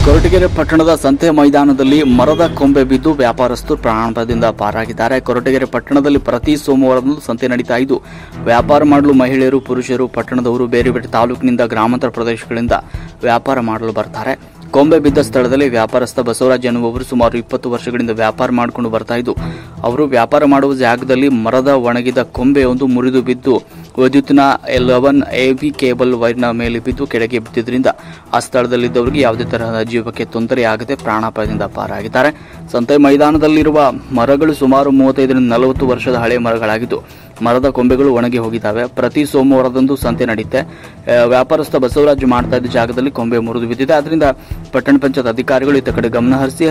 ಕೊರಟಗೆರೆ ಪಟ್ಟಣದ ಸಂತೆ ಮೈದಾನದಲ್ಲಿ ಮರದ ಕೊಂಬೆ ಬಿದ್ದು ವ್ಯಾಪಾರಸ್ಥರು ಪ್ರಾಣಾಪಾಯದಿಂದ ಪಾರಾಗಿದ್ದಾರೆ. ಕೊರಟಗೆರೆ ಪಟ್ಟಣದಲ್ಲಿ ಪ್ರತಿ ಸೋಮವಾರದಂದು ಸಂತೆ ನಡೀತಾ ಇದ್ದು, ವ್ಯಾಪಾರ ಮಾಡಲು ಮಹಿಳೆಯರು, ಪುರುಷರು, ಪಟ್ಟಣದವರು ಬೇರೆ ಬೇರೆ ತಾಲೂಕಿನಿಂದ ಗ್ರಾಮಾಂತರ ಪ್ರದೇಶಗಳಿಂದ ವ್ಯಾಪಾರ ಮಾಡಲು ಬರ್ತಾರೆ. ಕೊಂಬೆ ಬಿದ್ದ ಸ್ಥಳದಲ್ಲಿ ವ್ಯಾಪಾರಸ್ಥ ಬಸವರಾಜ್ ಎನ್ನುವವರು ಸುಮಾರು 20 ವರ್ಷಗಳಿಂದ ವ್ಯಾಪಾರ ಮಾಡಿಕೊಂಡು ಬರ್ತಾ ಇದ್ದು, ಅವರು ವ್ಯಾಪಾರ ಮಾಡುವ ಜಾಗದಲ್ಲಿ ಮರದ ಒಣಗಿದ ಕೊಂಬೆಯೊಂದು ಮುರಿದು ಬಿದ್ದು ವಿದ್ಯುತ್ನ 11 AV ಕೇಬಲ್ ವೈರ್ನ ಮೇಲೆ ಬಿದ್ದು ಕೆಳಗೆ ಬಿದ್ದಿದ್ದರಿಂದ ಆ ಸ್ಥಳದಲ್ಲಿದ್ದವರಿಗೆ ಯಾವುದೇ ತರಹದ ಜೀವಕ್ಕೆ ತೊಂದರೆಯಾಗದೆ ಪ್ರಾಣಾಪಾಯದಿಂದ ಪಾರಾಗಿದ್ದಾರೆ. ಸಂತೆ ಮೈದಾನದಲ್ಲಿರುವ ಮರಗಳು ಸುಮಾರು 35ರಿಂದ 40 ವರ್ಷದ ಹಳೆಯ ಮರಗಳಾಗಿದ್ದು, ಮರದ ಕೊಂಬೆಗಳು ಒಣಗಿ ಹೋಗಿದ್ದಾವೆ. ಪ್ರತಿ ಸೋಮವಾರದಂದು ಸಂತೆ ನಡೆಯುತ್ತೆ. ವ್ಯಾಪಾರಸ್ಥ ಬಸವರಾಜ್ ಮಾಡ್ತಾ ಇದ್ದ ಜಾಗದಲ್ಲಿ ಕೊಂಬೆ ಮುರಿದು ಬಿದ್ದಿದೆ. ಅದರಿಂದ ಪಟ್ಟಣ ಪಂಚಾಯತ್ ಅಧಿಕಾರಿಗಳು ಇತ್ತ ಕಡೆ ಗಮನ ಹರಿಸಿ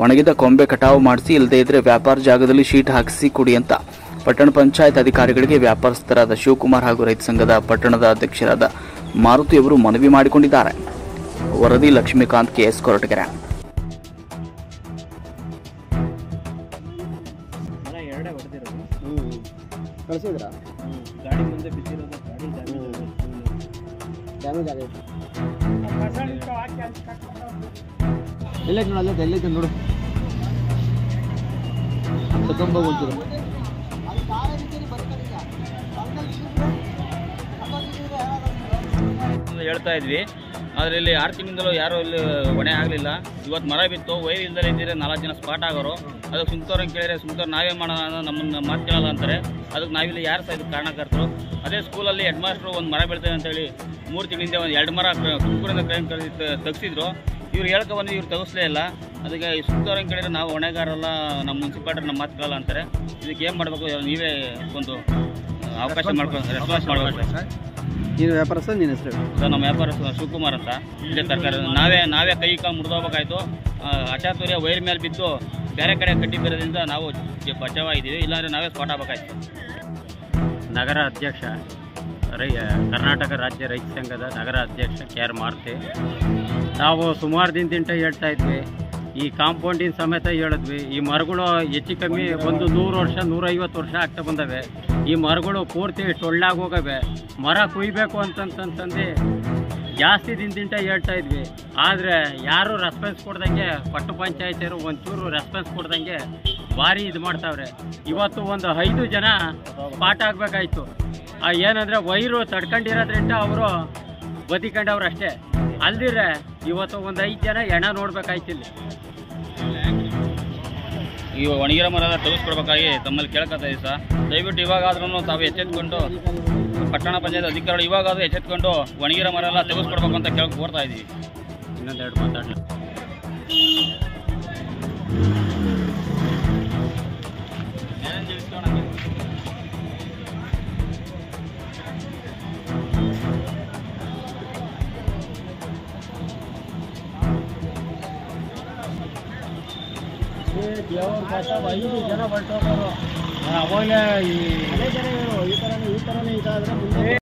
ಒಣಗಿದ ಕೊಂಬೆ ಕಟಾವು ಮಾಡಿಸಿ, ಇಲ್ಲದೇ ಇದ್ರೆ ವ್ಯಾಪಾರ ಜಾಗದಲ್ಲಿ ಶೀಟ್ ಹಾಕಿಸಿ ಕೊಡಿ ಅಂತ ಪಟ್ಟಣ ಪಂಚಾಯತ್ ಅಧಿಕಾರಿಗಳಿಗೆ ವ್ಯಾಪಾರಸ್ಥರಾದ ಶಿವಕುಮಾರ್ ಹಾಗೂ ರೈತ ಸಂಘದ ಪಟ್ಟಣದ ಅಧ್ಯಕ್ಷರಾದ ಮಾರುತಿಯವರು ಮನವಿ ಮಾಡಿಕೊಂಡಿದ್ದಾರೆ. ವರದಿ ಲಕ್ಷ್ಮೀಕಾಂತ್, KS, ಕೊರಟಗೆರೆ. ಗಾಡಿ ಮುಂದೆ ಬಿದ್ದಿರೋದು, ಡ್ಯಾಮೇಜ್ ಆಗೈತೆ. ಎಲ್ಲೈತೆ ನೋಡು, ತಗೊಂಬೋಗ್ತಿರೋ ಹೇಳ್ತಾ ಇದ್ವಿ. ಆದರೆ ಇಲ್ಲಿ 6 ತಿಂಗಳಿಂದಲೂ ಯಾರೂ ಇಲ್ಲಿ ಹೊಣೆ ಆಗಲಿಲ್ಲ. ಇವತ್ತು ಮರ ಬಿತ್ತು, ವೈರ್ ಇಲ್ದಲೇ ಇದ್ದರೆ 4 ಜನ ಸ್ಪಾಟ್ ಆಗೋರು. ಅದಕ್ಕೆ ಸುಮ್ತವ್ರಂಗೆ ಕೇಳಿದ್ರೆ ಸುಮ್ತವ್ರು ನಾವೇ ಮಾಡೋಣ, ನಮ್ಮನ್ನು ಮಾತು ಕೇಳಲ್ಲ ಅಂತಾರೆ. ಅದಕ್ಕೆ ನಾವಿಲ್ಲಿ ಯಾರು ಸಹ ಇದಕ್ಕೆ ಕಾರಣಕರ್ತರು. ಅದೇ ಸ್ಕೂಲಲ್ಲಿ ಹೆಡ್ ಮಾಸ್ಟ್ರು ಒಂದು ಮರ ಬೀಳ್ತೇವೆ ಅಂತೇಳಿ 3 ತಿಂಗಳಿಂದ ಒಂದು 2 ಮರ ತುಮಕೂರಿಂದ ಕ್ರೈಮ್ ತೆಗೆಸಿದ್ರು. ಇವ್ರು ಹೇಳ್ಕೊಬಂದು ಇವ್ರು ತೆಗೆಸಲೇ ಇಲ್ಲ. ಅದಕ್ಕೆ ಈ ಸುಮ್ತವ್ರಂಗೆ ಕೇಳಿದ್ರೆ ನಾವು ಹೊಣೆಗಾರಲ್ಲ, ನಮ್ಮ ಮುನ್ಸಿಪಾಲ್ಟಿ ನಮ್ಮ ಮಾತು ಕೇಳಲ್ಲ ಅಂತಾರೆ. ಇದಕ್ಕೆ ಏನು ಮಾಡಬೇಕು, ನೀವೇ ಒಂದು ಅವಕಾಶ ಮಾಡ್ಕೊಂಡು ರೆಸ್ಪಾನ್ಸ್ ಮಾಡಬೇಕು ಸರ್. ನೀನು ವ್ಯಾಪಾರಸ್ಥ, ನಿನ್ನ ಹೆಸರು? ಸರ್, ನಮ್ಮ ವ್ಯಾಪಾರಸ್ಥ ಶಿವಕುಮಾರ್ ಅಂತ. ಇದೇ ತರಕಾರಿ ನಾವೇ ಕೈ ಕಾಲು ಮುರಿದೋಗ್ಬೇಕಾಯ್ತು. ಅಚಾತುರ್ಯ ವೈರ್ ಮೇಲೆ ಬಿದ್ದು ಬೇರೆ ಕಡೆ ಕಟ್ಟಿ ಬರೋದ್ರಿಂದ ನಾವು ಬಚಾವಾಗಿದ್ದೀವಿ. ಇಲ್ಲಾಂದರೆ ನಾವೇ ಸ್ಪಾಟ್ ಆಗಬೇಕಾಯ್ತು. ನಗರ ಅಧ್ಯಕ್ಷ, ಕರ್ನಾಟಕ ರಾಜ್ಯ ರೈತ ಸಂಘದ ನಗರ ಅಧ್ಯಕ್ಷ KR ಮಾರುತಿ. ನಾವು ಸುಮಾರು ದಿನದಿಂದ ಹೇಳ್ತಾ ಇದ್ವಿ, ಈ ಕಾಂಪೌಂಡಿನ ಸಮೇತ ಹೇಳಿದ್ವಿ. ಈ ಮರಗಳು ಹೆಚ್ಚು ಕಮ್ಮಿ ಒಂದು 100 ವರ್ಷ 150 ವರ್ಷ ಆಗ್ತಾ ಬಂದವೆ. ಈ ಮರಗಳು ಪೂರ್ತಿ ಟೊಳ್ಳಾಗಿ ಹೋಗವೆ. ಮರ ಕುಯ್ಬೇಕು ಅಂತಂತಂದು ಜಾಸ್ತಿ ದಿನದಿಂದ ಹೇಳ್ತಾ ಇದ್ವಿ. ಆದರೆ ಯಾರೂ ರೆಸ್ಪಾನ್ಸ್ ಕೊಡ್ದಂಗೆ, ಪಟ್ಟಣ ಪಂಚಾಯತಿಯರು ಒಂಚೂರು ರೆಸ್ಪಾನ್ಸ್ ಕೊಡ್ದಂಗೆ ಭಾರಿ ಇದು ಮಾಡ್ತಾವ್ರೆ. ಇವತ್ತು ಒಂದು 5 ಜನ ಸ್ಪಾಟ್ ಆಗಬೇಕಾಯ್ತು. ಏನಂದರೆ ವೈರು ತಡ್ಕೊಂಡಿರೋದ್ರಿಂದ ಅವರು ಬದಿಕೊಂಡವ್ರು ಅಷ್ಟೇ. ಅಲ್ದಿರೆ ಇವತ್ತು ಒಂದು 5 ಜನ ಹೆಣ ನೋಡ್ಬೇಕಾಯ್ತಿಲ್ಲ. ಈ ಒಣಗಿರೋ ಮರ ತೆಗೆಸ್ಕೊಡ್ಬೇಕಾಗಿ ತಮ್ಮಲ್ಲಿ ಕೇಳ್ಕೊತಾ ಸರ್. ದಯವಿಟ್ಟು ಇವಾಗಾದ್ರೂ ತಾವು ಎಚ್ಚೆತ್ಕೊಂಡು, ಪಟ್ಟಣ ಪಂಚಾಯತ್ ಅಧಿಕಾರಿಗಳು ಇವಾಗಾದ್ರೂ ಎಚ್ಚೆತ್ಕೊಂಡು ಒಣಗಿರೋ ಮರ ಎಲ್ಲ ತೆಗೆಸ್ಕೊಡ್ಬೇಕು ಅಂತ ಕೋರ್ತಾ ಇದ್ದೀವಿ. ಇನ್ನೊಂದೆರಡು ಮಾತಾಡಲಿ. ಐದು ಜನ ಹೊರಟೋಗೋರು. ಅವಾಗಲೇ ಈ ಥರನೇ ಇದಾದರೆ ಮುಂದೆ